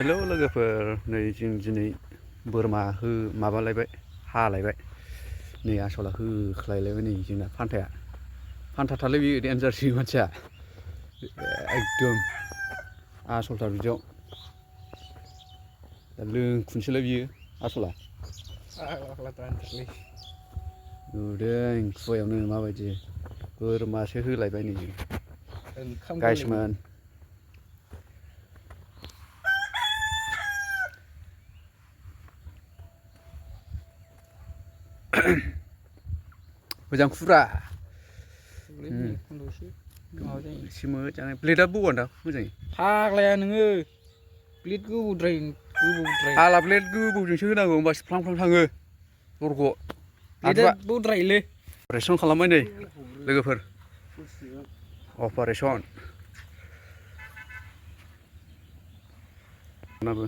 Hello लोगोफोर नै जों दिनै बोरमा माबालायबाय हालायबाय नै आसला होख्लायलायबाय नै जोंना फान्थाथारलै बेयो देन्जारसो मानसिया एकदम आसलथार बिदियाव लोंखुनोसैलाय बियो आसला नुदों खुवायावनो माबायदि बोरमासो होलायबाय नै गाइसमोन मोजां खुरा एसे मोजाङै ब्लेडआ बौआनदां मोजाङै फाग्लाया नोङो ब्लेड गोबौद्राय हाला ब्लेड गोबौजोंसो होनांगौ होमबासो फ्लां फ्लां थाङो दरग' ब्लेडआ बौद्रायलै अपारेसन खालामबाय नै लोगोफोर अपारेसन नाबो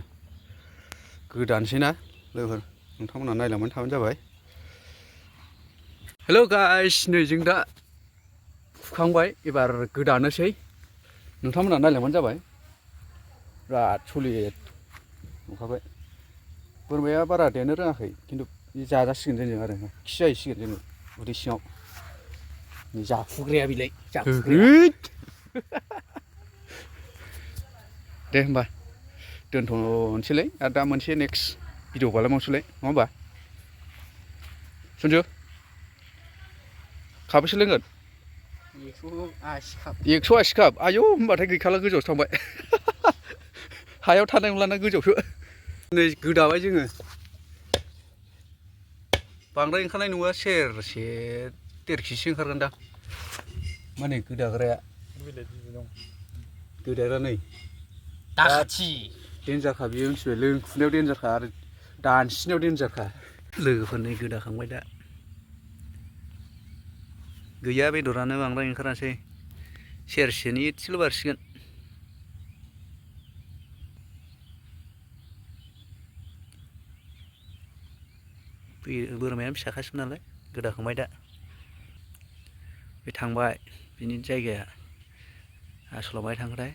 गोदानोसै ना लोगोफोर नोंथांमोनहा नायलांबाय थाबानो जाबाय। हेल' गाइस नै जों दा फुखांबाय एबार गोदानोसै नोंथांमोनहा नायलांबानो जाबाय। बिराद सलिड नुखाबाय बोरमाया बारा देरनो रोङाखै खिन्थु जाजासिगोन जोंजों आरो खि जाहैसिगोन जोङो उदै सिङाव जाफुग्राया बिलाय जाफुग्राया दे होमबा दोनथ'नोसैलै आरो दा मोनसे नेक्स्ट भिडिअ खालामबावनोसैलाय नङा होमबा सनजु खाबेसे लोंगोन 180 काप आयौ होमबाथाय गैखाला गोजौआवसो थांबाय हायाव थानाय नंलाना गोजौआवसो नै गोदाबाय जोङो बांद्राय ओंखारनाय नङा सेरसे 1.5 केजिसो ओंखारगोन दा माने गोदाग्राया गोदाग्रा नै दाखाथि देन्जारखा बेयो मिथिबाय लोंखुनायाव देन्जारखा आरो दानसिनायाव देन्जारखा लोगोफोरनि गोदाखांबाय दा गैया बेदरानो बांद्राय ओंखारासै सेरसेनि एसेल' बारसिगोन बोरमाया फिसाखासो नालाय गोदाखांबाय दा बे थांबाय बिनि जायगाया आसलाव बाहाय थांबाथाय